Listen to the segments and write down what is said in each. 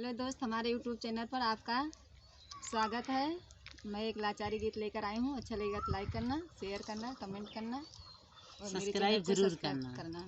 Hello दोस्त, हमारे YouTube channel पर आपका स्वागत है। मैं एक लाचारी गीत लेकर आई हूँ। अच्छा लगेगा तो लाइक करना, शेयर करना, कमेंट करना और सब्सक्राइब जरूर करना।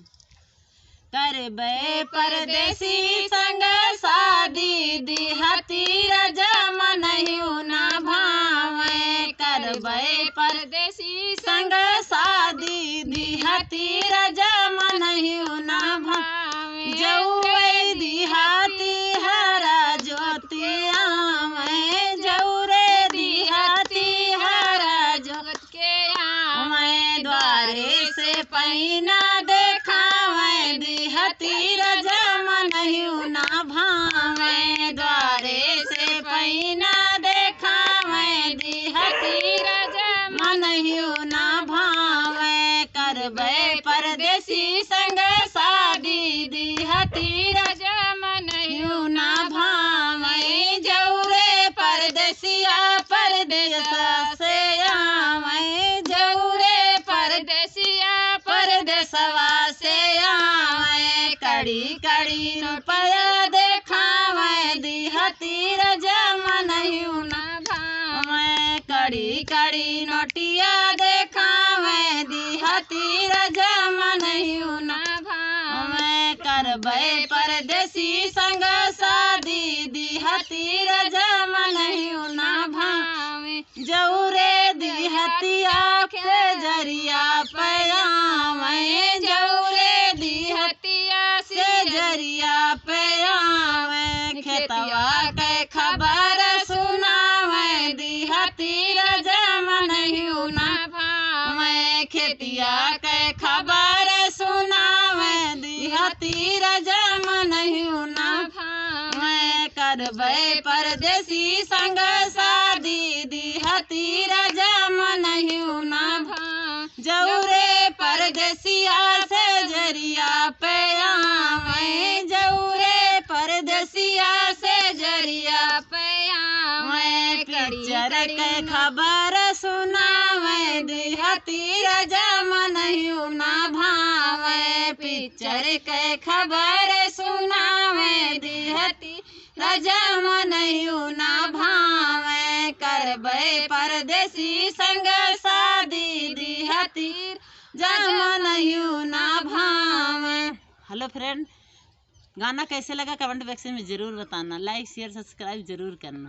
करबे परदेसी संग शादी दिहती रजम नहीं ना भावे। करबे परदेसी संग शादी दिहती रजम नहीं ना भावे। जौरे दिहाती हरा ज्योतिया में, जौरे दिहाती हरा ज्योत के आवे। द्वारे से पैना देखावे दिहती रजम नहीं ना भावे। द्वारे से पैना देखावे दिहती रजम नहीं ना भावे। करबे परदेसी संग शादी दिहती रजम नहीं ना भावे। जौरे परदेसिया परदेस से आवे। जौरे परदेसिया परदेसवा से आवे। कड़ी कड़ी रुपया देखावे दिहती रजम नहीं ना भावे। कड़ी कड़ी नोटिया देखावे दिहती रजम नहीं ना भावे। करबे परदेसी संग शादी दिहती रजम नहीं ना भावे। जौरे दिहतिया के जरिया पयावे। जौरे दिहतिया से जरिया पयावे। खेतवा के खबर सुनावे दिहती रजम नहीं ना भावे। खेतिया के खबर सुनावे दिहती रजम नहीं ना भावे। करबे परदेसी संग शादी दिहती रजम नहीं ना भावे। जौरे परदेसिया से जरिया पे आवे। जौरे परदेसिया से जरिया पे आवे। पिक्चर के खबर सुनावे दिहती रजम नहीं ना भावे। पिक्चर के खबर सुनावे दिहती रजम नहीं ना भावे। करबे परदेसी संग शादी दिहती रजम नहीं ना भावे। हेलो फ्रेंड, गाना कैसे लगा कमेंट बॉक्स में ज़रूर बताना। लाइक शेयर सब्सक्राइब जरूर करना।